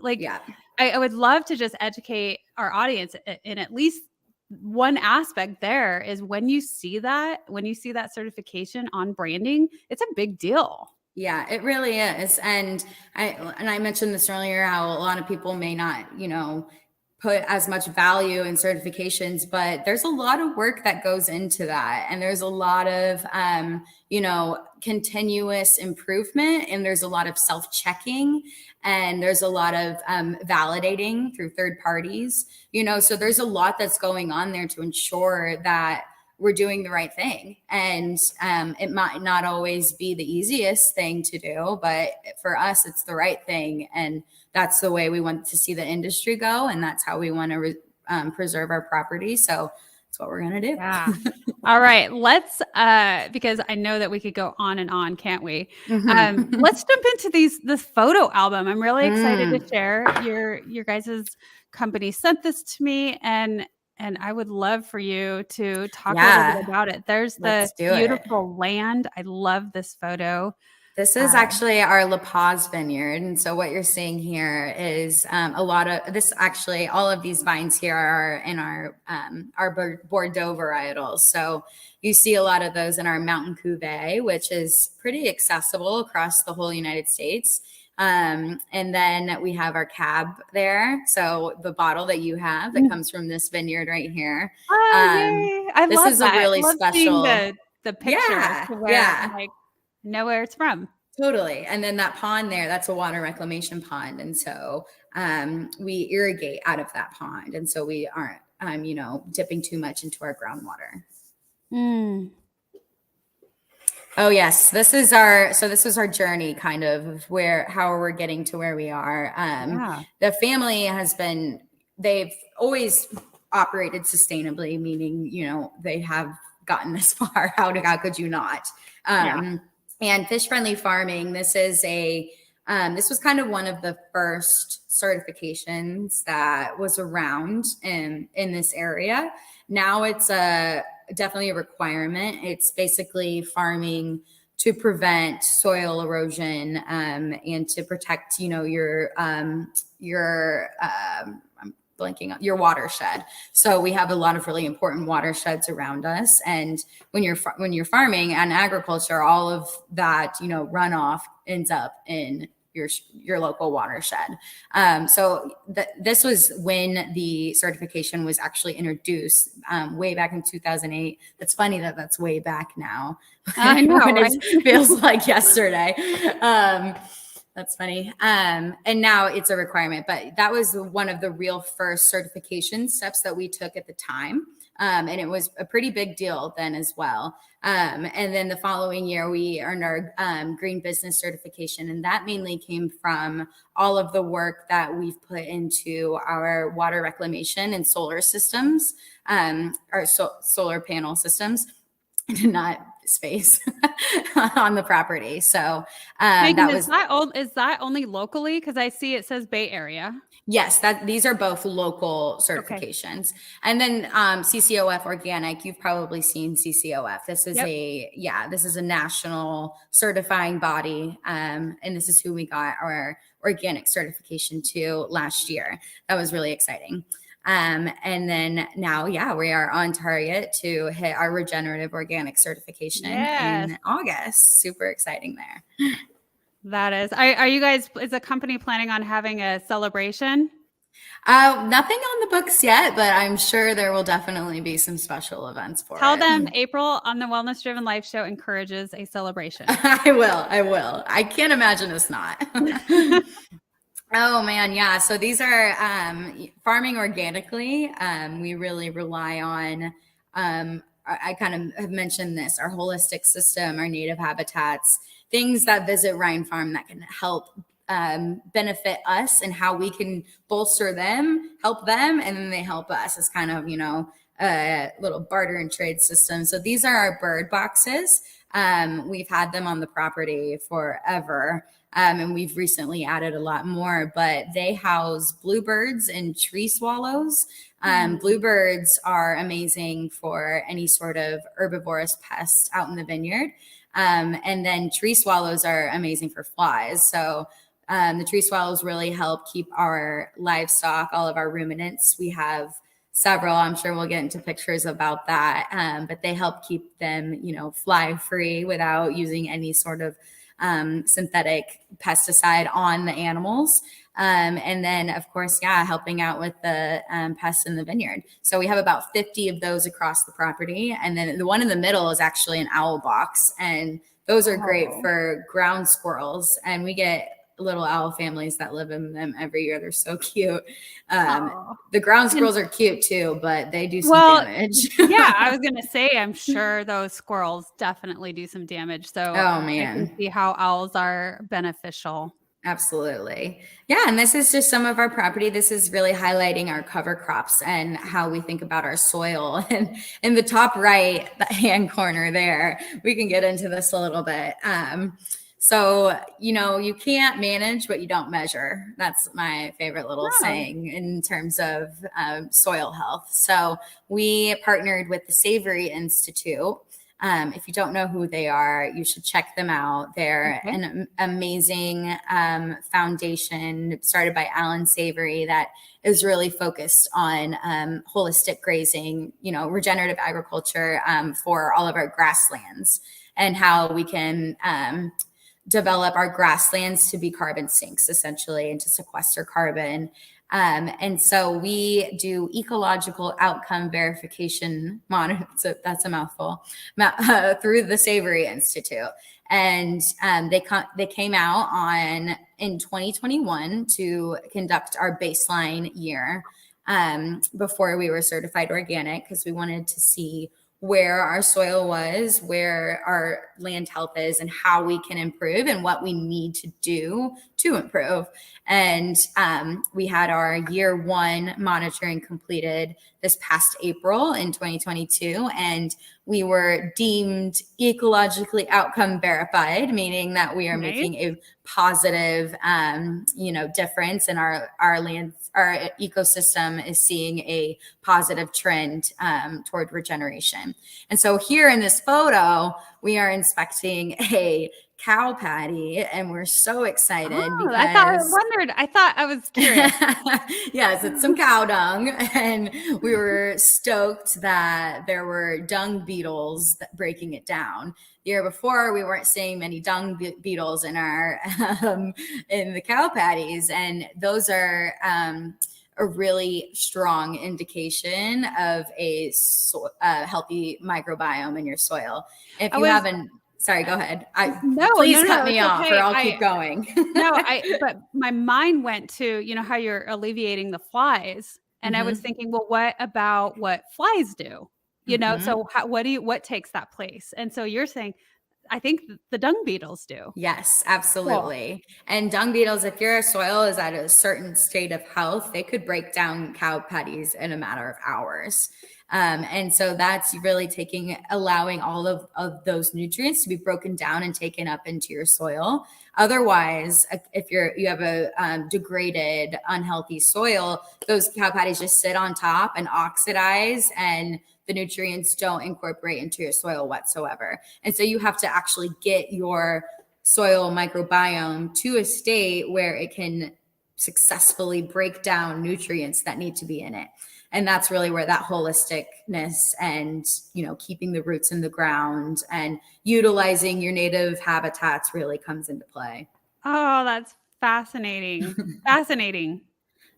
I would love to just educate our audience in at least one aspect. There is when you see that certification on branding, it's a big deal. Yeah, it really is. And I mentioned this earlier, how a lot of people may not, put as much value in certifications, but there's a lot of work that goes into that. And there's a lot of, continuous improvement, and there's a lot of self-checking, and there's a lot of validating through third parties, so there's a lot that's going on there to ensure that we're doing the right thing. And it might not always be the easiest thing to do, but for us, it's the right thing. And that's the way we want to see the industry go. And that's how we want to preserve our property. So that's what we're going to do. Yeah. All right. Let's, because I know that we could go on and on, can't we? Let's jump into this photo album. I'm really excited to share. Your guys' company sent this to me, and I would love for you to talk a little bit about it. There's the beautiful land. I love this photo. This is actually our La Paz vineyard. And so what you're seeing here is a lot of this, actually, all of these vines here are in our Bordeaux varietals. So you see a lot of those in our Mountain Cuvée, which is pretty accessible across the whole United States. And then we have our cab there. So the bottle that you have that comes from this vineyard right here. Yay. I this love is that. a really special. The picture to where I'm like, know where it's from. Totally. And then that pond there, that's a water reclamation pond. And so we irrigate out of that pond. And so we aren't, dipping too much into our groundwater. Oh, yes. This is our journey, kind of how we're getting to where we are. The family they've always operated sustainably, meaning, they have gotten this far. How could you not? And fish friendly farming, this was kind of one of the first certifications that was around in this area. Now it's definitely a requirement. It's basically farming to prevent soil erosion and to protect, your watershed. So we have a lot of really important watersheds around us. And when you're farming and agriculture, all of that, runoff ends up in your local watershed. So this was when the certification was actually introduced way back in 2008. It's funny that that's way back now. I know, right? It feels like yesterday. That's funny. And now it's a requirement, but that was one of the real first certification steps that we took at the time. And it was a pretty big deal then as well. And then the following year, we earned our green business certification. And that mainly came from all of the work that we've put into our water reclamation and solar systems, solar panel systems. Not space on the property. So Meghan, is that only locally? Because I see it says Bay Area. Yes, these are both local certifications. Okay. And then CCOF organic, you've probably seen CCOF. This is this is a national certifying body. And this is who we got our organic certification to last year. That was really exciting. And then now, we are on target to hit our regenerative organic certification in August. Super exciting there. That is. Are you guys, is the company planning on having a celebration? Nothing on the books yet, but I'm sure there will definitely be some special events for it. Tell them April on the Wellness Driven Life Show encourages a celebration. I will. I can't imagine us not. Oh man, yeah. So these are farming organically. We really rely on, I kind of have mentioned this, our holistic system, our native habitats, things that visit Ryan Farm that can help benefit us and how we can bolster them, help them, and then they help us. It's kind of, a little barter and trade system. So these are our bird boxes. We've had them on the property forever. And we've recently added a lot more, but they house bluebirds and tree swallows. Bluebirds are amazing for any sort of herbivorous pest out in the vineyard. And then tree swallows are amazing for flies. So the tree swallows really help keep our livestock, all of our ruminants. We have several, I'm sure we'll get into pictures about that, but they help keep them, fly free without using any sort of synthetic pesticide on the animals. And then of course, helping out with the pests in the vineyard. So we have about 50 of those across the property. And then the one in the middle is actually an owl box. And those are great for ground squirrels. And we get little owl families that live in them every year. They're so cute. Aw. The ground And squirrels are cute too, but they do some well, damage. yeah, I was gonna say, I'm sure those squirrels definitely do some damage. So Oh I can man. see how owls are beneficial. Absolutely. Yeah. And this is just some of our property. This is really highlighting our cover crops and how we think about our soil. And in the top right hand corner there, we can get into this a little bit. So, you know, you can't manage what you don't measure. That's my favorite little Oh, saying in terms of soil health. So we partnered with the Savory Institute. If you don't know who they are, you should check them out. They're okay. an amazing foundation started by Alan Savory that is really focused on holistic grazing, you know, regenerative agriculture for all of our grasslands, and how we can develop our grasslands to be carbon sinks, essentially, and to sequester carbon. And so we do ecological outcome verification so that's a mouthful, through the Savory Institute. And they came out in 2021 to conduct our baseline year before we were certified organic, because we wanted to see where our soil was, where our land health is, and how we can improve and what we need to do to improve. And we had our year one monitoring completed this past April in 2022, and we were deemed ecologically outcome verified, meaning that we are Nice. making a positive, difference in our land. Our ecosystem is seeing a positive trend toward regeneration. And so here in this photo, we are inspecting a cow patty, and we're so excited Oh, because I thought I was curious. yes, it's some cow dung, and we were stoked that there were dung beetles breaking it down. The year before, we weren't seeing many dung beetles in our in the cow patties, and those are a really strong indication of a healthy microbiome in your soil. If you haven't, sorry, go ahead. Please cut me off, okay. or I'll keep going. But my mind went to, you know, how you're alleviating the flies. And I was thinking, well, what about what flies do? You know, so what takes that place? And so you're saying, I think the dung beetles do. Yes, absolutely. Cool. And dung beetles, if your soil is at a certain state of health, they could break down cow patties in a matter of hours. And so that's really allowing all of those nutrients to be broken down and taken up into your soil. Otherwise, if you have a degraded, unhealthy soil, those cow patties just sit on top and oxidize, and the nutrients don't incorporate into your soil whatsoever. And so you have to actually get your soil microbiome to a state where it can successfully break down nutrients that need to be in it. And that's really where that holisticness and, you know, keeping the roots in the ground and utilizing your native habitats really comes into play. Oh, that's fascinating. Fascinating.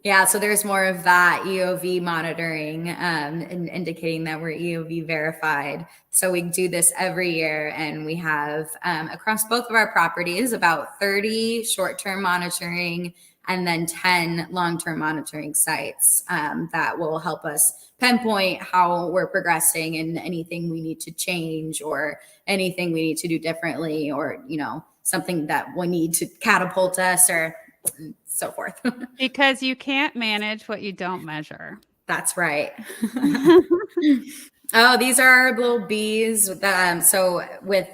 Yeah, so there's more of that EOV monitoring and indicating that we're EOV verified. So we do this every year, and we have across both of our properties about 30 short-term monitoring and then 10 long-term monitoring sites that will help us pinpoint how we're progressing and anything we need to change or anything we need to do differently, or, you know, something that we need to catapult us or so forth. Because you can't manage what you don't measure. That's right. Oh, these are our little bees. So with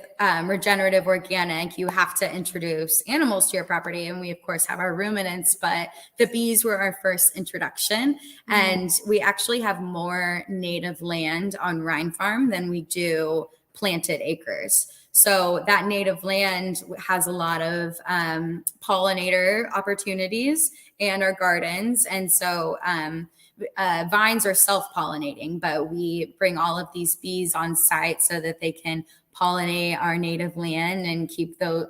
regenerative organic, you have to introduce animals to your property. And we, of course, have our ruminants, but the bees were our first introduction. And we actually have more native land on Rhine Farm than we do planted acres. So that native land has a lot of pollinator opportunities and our gardens. And so vines are self-pollinating, but we bring all of these bees on site so that they can pollinate our native land and keep those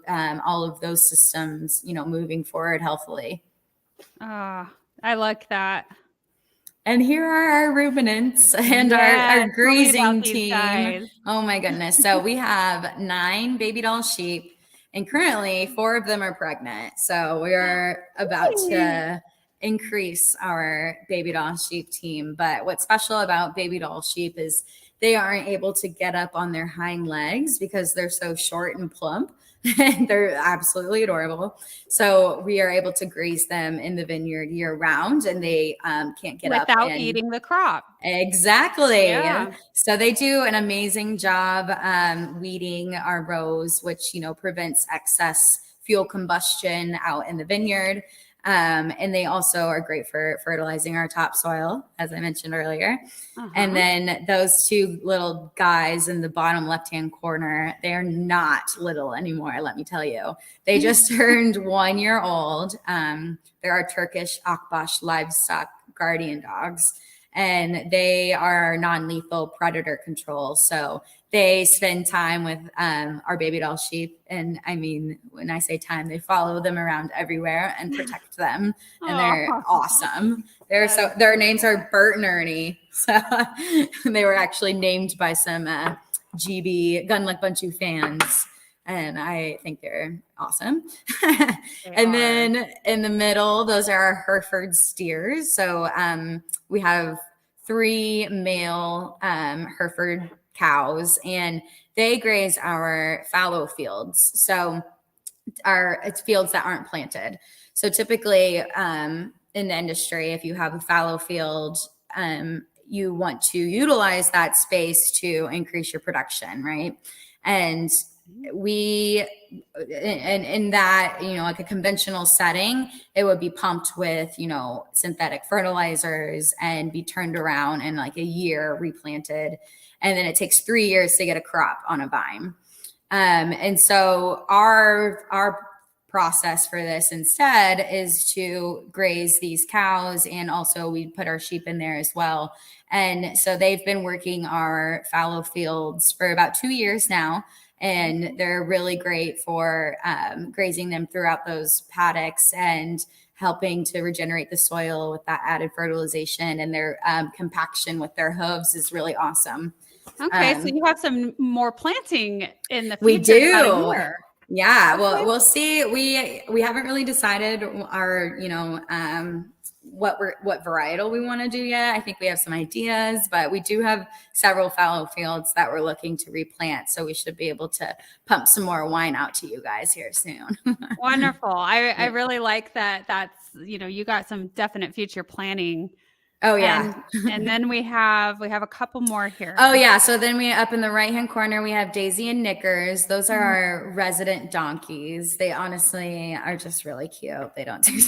all of those systems, you know, moving forward healthily. Ah, I like that. And here are our ruminants and our grazing team. Oh my goodness. So we have 9 baby doll sheep And currently 4 of them are pregnant. So we're about to increase our baby doll sheep team. But what's special about baby doll sheep is they aren't able to get up on their hind legs because they're so short and plump. They're absolutely adorable. So we are able to graze them in the vineyard year round, and they can't get up without and eating the crop. Exactly. Yeah. So they do an amazing job weeding our rows, which, you know, prevents excess fuel combustion out in the vineyard. And they also are great for fertilizing our topsoil, as I mentioned earlier. And then those 2 little guys in the bottom left-hand corner, they are not little anymore, let me tell you. They just turned 1 year old. They're our Turkish Akbaş livestock guardian dogs. And they are non-lethal predator control. So they spend time with our baby doll sheep. And I mean, when I say time, they follow them around everywhere and protect them. And they're awesome. Their names are Bert and Ernie. So they were actually named by some GB Gunluck Bundschu fans. And I think they're awesome. And then in the middle, those are our Hereford steers. So we have 3 male Hereford cows, and they graze our fallow fields. So it's fields that aren't planted. So typically in the industry, if you have a fallow field, you want to utilize that space to increase your production, right? And we in that, you know, like a conventional setting, it would be pumped with, you know, synthetic fertilizers and be turned around in like a year, replanted, and then it takes 3 years to get a crop on a vine. And so our process for this instead is to graze these cows, and also we put our sheep in there as well. And so they've been working our fallow fields for about 2 years now. And they're really great for grazing them throughout those paddocks and helping to regenerate the soil with that added fertilization. And their compaction with their hooves is really awesome. Okay, so you have some more planting in the future. We do. Yeah. Okay. Well, we'll see. We haven't really decided our, you know, what varietal we want to do yet. I think we have some ideas, but we do have several fallow fields that we're looking to replant. So we should be able to pump some more wine out to you guys here soon. Wonderful. I really like that. That's, you know, you got some definite future planning. Oh yeah. And then we have a couple more here. Oh yeah. So then we up in the right-hand corner, we have Daisy and Knickers. Those are our resident donkeys. They honestly are just really cute. They don't do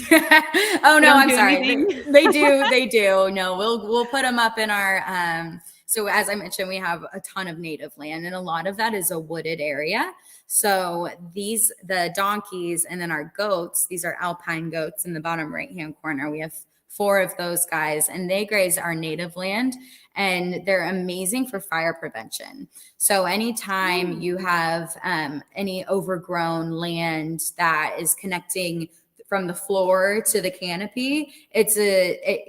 Oh no, I'm sorry. They do. No, we'll put them up in our so as I mentioned, we have a ton of native land, and a lot of that is a wooded area. So the donkeys, and then our goats, these are alpine goats in the bottom right-hand corner. We have 4 of those guys, and they graze our native land, and they're amazing for fire prevention. So anytime you have any overgrown land that is connecting from the floor to the canopy, it's a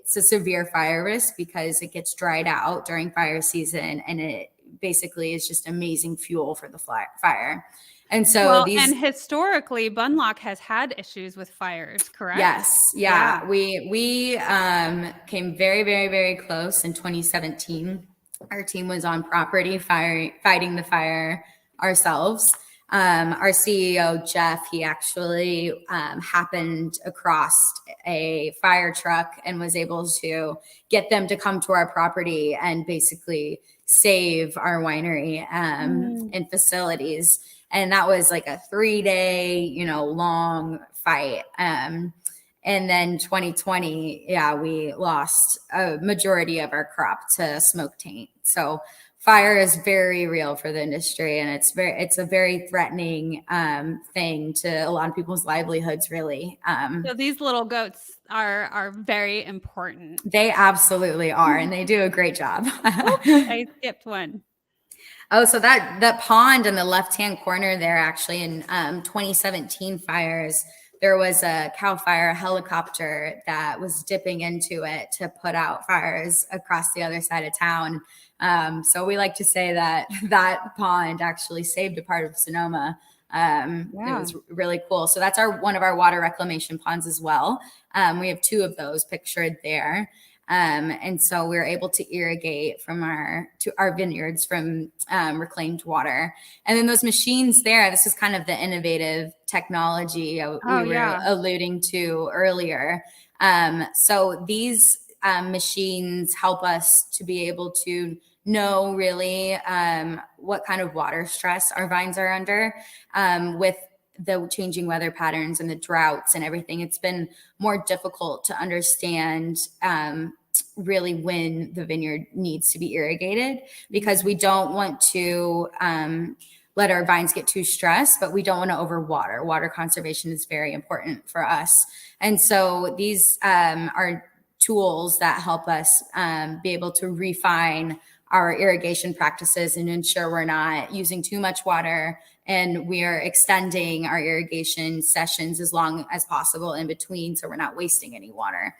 severe fire risk because it gets dried out during fire season, and it basically is just amazing fuel for the fire. And so and historically, Bunlock has had issues with fires, correct? Yes. Yeah. We came very, very, very close in 2017. Our team was on property fighting the fire ourselves. Our CEO, Jeff, he actually happened across a fire truck and was able to get them to come to our property and basically save our winery and facilities. And that was like a 3-day, long fight. And then 2020, we lost a majority of our crop to smoke taint. So fire is very real for the industry, and it's a very threatening thing to a lot of people's livelihoods, really. So these little goats are very important. They absolutely are, and they do a great job. I skipped one. Oh, so that pond in the left-hand corner there, actually in 2017 fires, there was a CAL FIRE helicopter that was dipping into it to put out fires across the other side of town. So we like to say that pond actually saved a part of Sonoma It was really cool. So that's one of our water reclamation ponds as well. We have 2 of those pictured there. And so we're able to irrigate from our vineyards from reclaimed water. And then those machines there, this is kind of the innovative technology we were alluding to earlier. So these machines help us to be able to know really what kind of water stress our vines are under with the changing weather patterns and the droughts and everything. It's been more difficult to understand really when the vineyard needs to be irrigated, because we don't want to let our vines get too stressed, but we don't want to overwater. Water conservation is very important for us. And so these are tools that help us be able to refine our irrigation practices and ensure we're not using too much water, and we are extending our irrigation sessions as long as possible in between, so we're not wasting any water.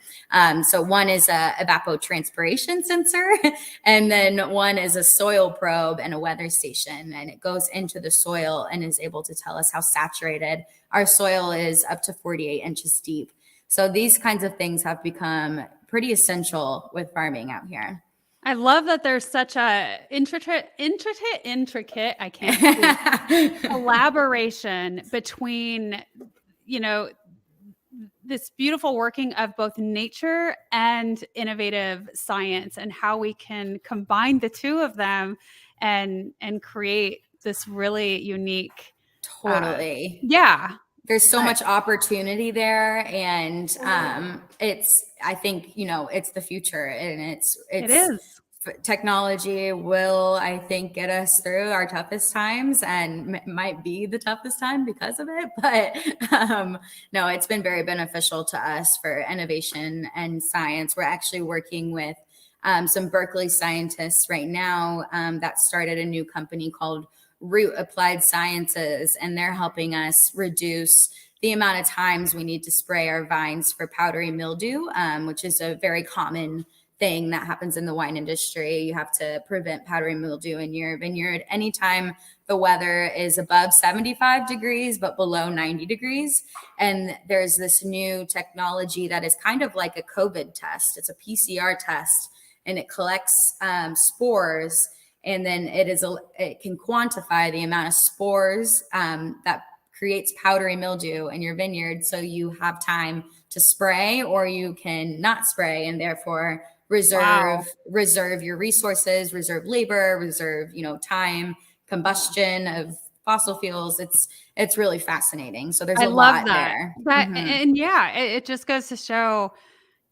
So one is a evapotranspiration sensor, and then one is a soil probe and a weather station, and it goes into the soil and is able to tell us how saturated our soil is up to 48 inches deep. So these kinds of things have become pretty essential with farming out here. I love that there's such a intricate, I can't speak, collaboration between, this beautiful working of both nature and innovative science, and how we can combine the 2 of them and create this really unique. Totally. There's so much opportunity there, and I think it's the future, and it is. Technology will, I think, get us through our toughest times, and might be the toughest time because of it. But no, it's been very beneficial to us for innovation and science. We're actually working with some Berkeley scientists right now that started a new company called Root Applied Sciences, and they're helping us reduce the amount of times we need to spray our vines for powdery mildew, which is a very common thing that happens in the wine industry. You have to prevent powdery mildew in your vineyard anytime the weather is above 75 degrees but below 90 degrees. And there's this new technology that is kind of like a COVID test. It's a PCR test, and it collects spores, and then it can quantify the amount of spores that creates powdery mildew in your vineyard, so you have time to spray, or you can not spray, and therefore reserve your resources, reserve labor, reserve time, combustion of fossil fuels. It's really fascinating. So there's a lot there. And it just goes to show,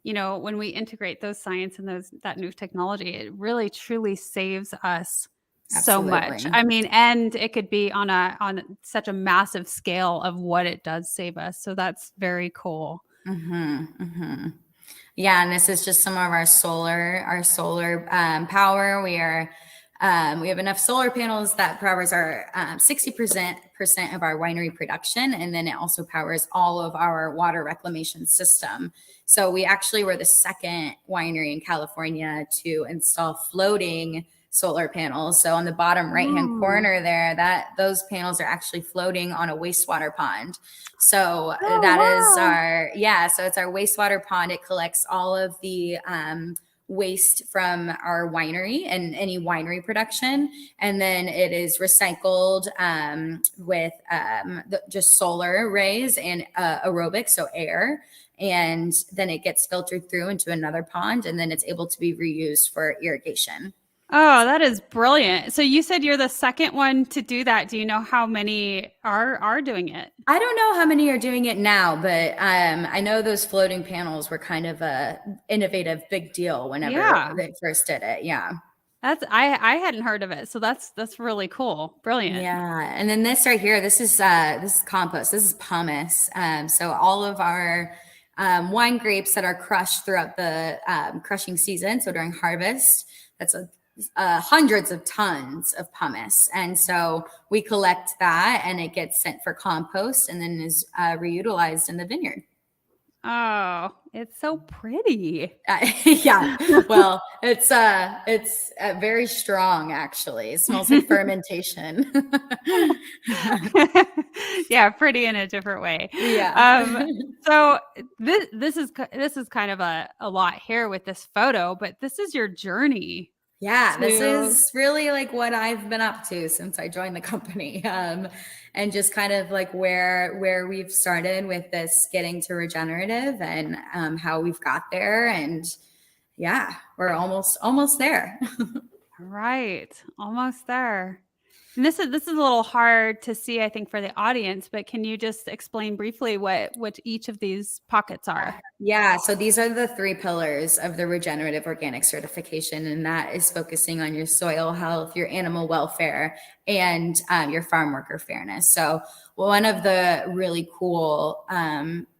when we integrate those science and that new technology, it really truly saves us so much. I mean, and it could be on such a massive scale of what it does save us. So that's very cool. Yeah, and this is just some of our solar power. We have enough solar panels that powers our 60% of our winery production, and then it also powers all of our water reclamation system. So we actually were the second winery in California to install floating solar panels. So on the bottom right-hand corner there, those panels are actually floating on a wastewater pond. So so it's our wastewater pond. It collects all of the waste from our winery and any winery production, and then it is recycled with just solar rays and aerobic, so air, and then it gets filtered through into another pond, and then it's able to be reused for irrigation. Oh, that is brilliant. So you said you're the second one to do that. Do you know how many are doing it? I don't know how many are doing it now, but I know those floating panels were kind of a innovative big deal whenever they first did it. Yeah. I hadn't heard of it. So that's really cool. Brilliant. Yeah. And then this right here, this is compost. This is pumice. So all of our wine grapes that are crushed throughout the crushing season, so during harvest, that's hundreds of tons of pumice. And so we collect that, and it gets sent for compost and then is reutilized in the vineyard. Oh, it's so pretty. Yeah. Well, It's very strong, actually. It smells like fermentation. Yeah, pretty in a different way. Yeah. So this is kind of a lot here with this photo, but this is your journey. Yeah, this to- is really like what I've been up to since I joined the company. And just kind of like where we've started with this getting to regenerative and how we've got there. And yeah, we're almost there. Right, almost there. And this is a little hard to see, I think, for the audience, but can you just explain briefly what each of these pockets are? Yeah, so these are the 3 pillars of the regenerative organic certification, and that is focusing on your soil health, your animal welfare, and your farm worker fairness. So one of the really cool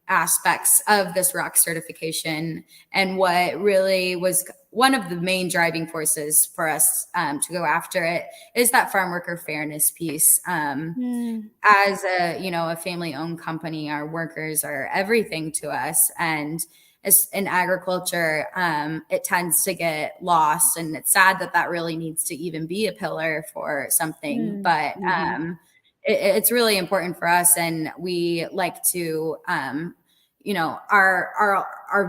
aspects of this ROC certification, and what really was one of the main driving forces for us to go after it, is that farm worker fairness piece. As a family-owned company, our workers are everything to us, and as in agriculture, it tends to get lost, and it's sad that really needs to even be a pillar for something. But it's really important for us, and we like to our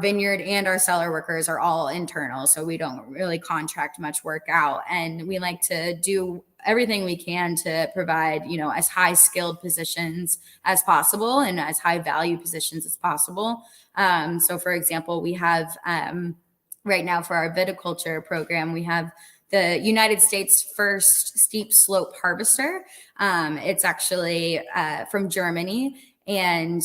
vineyard and our cellar workers are all internal, so we don't really contract much work out, and we like to do everything we can to provide as high skilled positions as possible and as high value positions as possible. So for example, we have right now for our viticulture program, we have the United States' first steep slope harvester. It's actually from Germany. And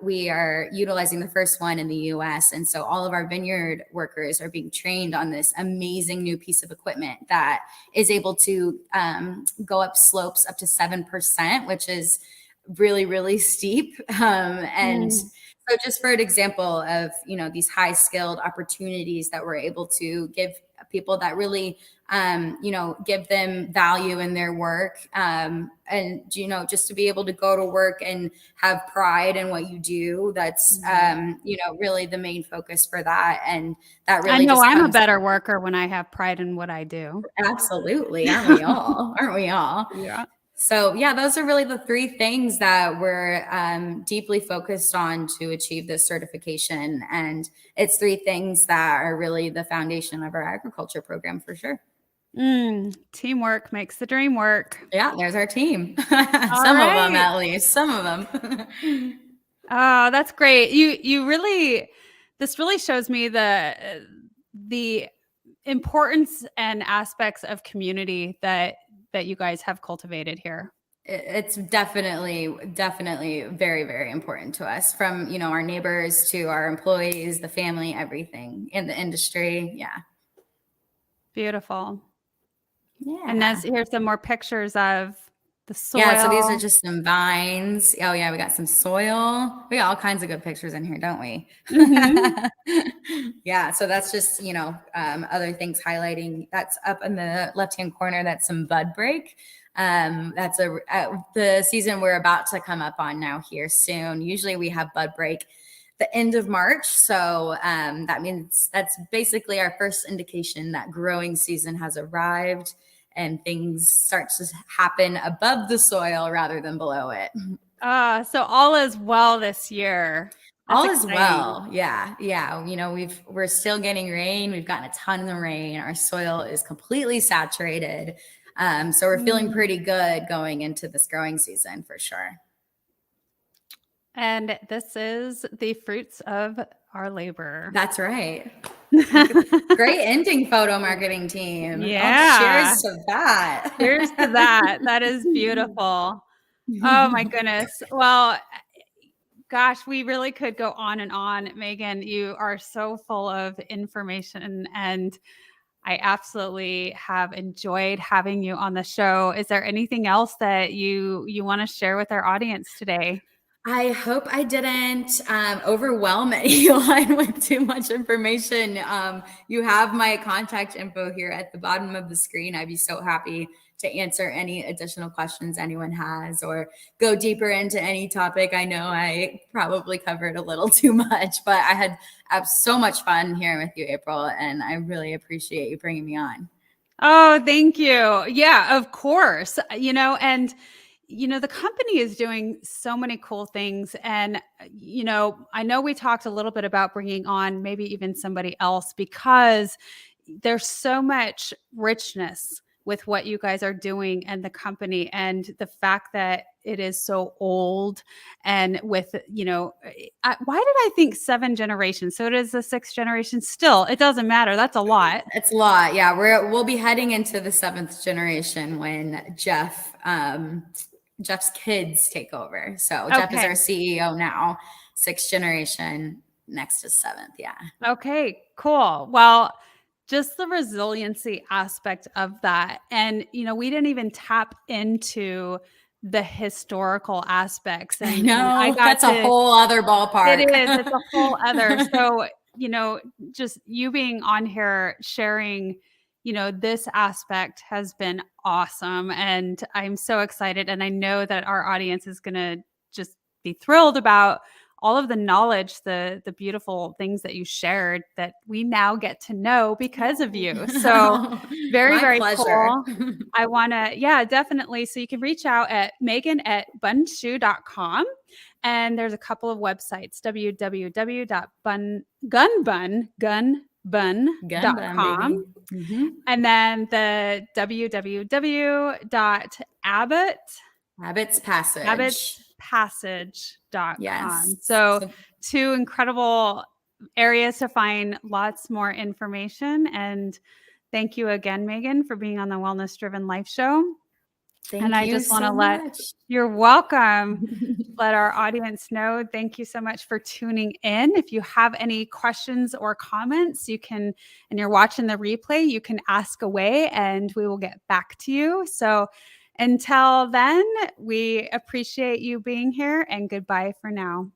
we are utilizing the first one in the US. And so all of our vineyard workers are being trained on this amazing new piece of equipment that is able to go up slopes up to 7%, which is really, really steep. So just for an example of, these high skilled opportunities that we're able to give people that really, give them value in their work. And, just to be able to go to work and have pride in what you do. That's, really the main focus for that. And that really, I know I'm a better worker when I have pride in what I do. Absolutely. Aren't we all? Aren't we all? Yeah. So yeah, those are really the 3 things that we're deeply focused on to achieve this certification. And it's 3 things that are really the foundation of our agriculture program for sure. Teamwork makes the dream work. Yeah, there's our team. Some of them, at least. Some of them. Oh, that's great. This really shows me the importance and aspects of community that you guys have cultivated here. It's definitely very, very important to us, from, our neighbors to our employees, the family, everything in the industry. Yeah. Beautiful. Yeah. And here's some more pictures of the soil. Yeah, so these are just some vines. Oh yeah, we got some soil. We got all kinds of good pictures in here, don't we? Yeah, so that's just, other things highlighting. That's up in the left-hand corner. That's some bud break. That's the season we're about to come up on now here soon. Usually we have bud break the end of March. So that means that's basically our first indication that growing season has arrived and things start to happen above the soil rather than below it. So all is well this year. That's all exciting. Is well. Yeah. We're still getting rain. We've gotten a ton of rain. Our soil is completely saturated. So we're feeling pretty good going into this growing season for sure. And this is the fruits of our labor. That's right. Great ending, photo marketing team. Yeah. Cheers to that. Cheers to that. That is beautiful. Oh my goodness. Well, gosh, we really could go on and on. Meghan, you are so full of information, and I absolutely have enjoyed having you on the show. Is there anything else that you want to share with our audience today? I hope I didn't overwhelm anyone with too much information. You have my contact info here at the bottom of the screen. I'd be so happy to answer any additional questions anyone has or go deeper into any topic. I know I probably covered a little too much, but I had so much fun here with you, April, and I really appreciate you bringing me on. Oh, thank you. Yeah, of course. And the company is doing so many cool things. And, I know we talked a little bit about bringing on maybe even somebody else because there's so much richness with what you guys are doing and the company and the fact that it is so old and with, why did I think 7 generations? So it is the 6th generation still. It doesn't matter. That's a lot. It's a lot. Yeah. We'll be heading into the 7th generation when Jeff's kids take over. So Jeff is our CEO now, 6th generation, next is 7th. Yeah. Okay, cool. Well, just the resiliency aspect of that. And, we didn't even tap into the historical aspects. And I know I got that's a whole other ballpark. It is. It's a whole other. So, just you being on here sharing, this aspect has been awesome. And I'm so excited. And I know that our audience is going to just be thrilled about all of the knowledge, the beautiful things that you shared that we now get to know because of you. So very, My very pleasure. cool. I want to, yeah, definitely. So you can reach out at Meghan@bundschu.com. And there's a couple of websites, www.gunbun.com. Mm-hmm. And then the abbotspassage.com. Yes. So 2 incredible areas to find lots more information. And thank you again, Meghan, for being on the Wellness Driven Life Show. Thank I you just want to so much. you're welcome. Let our audience know. Thank you so much for tuning in. If you have any questions or comments, and you're watching the replay, you can ask away and we will get back to you. So until then, we appreciate you being here and goodbye for now.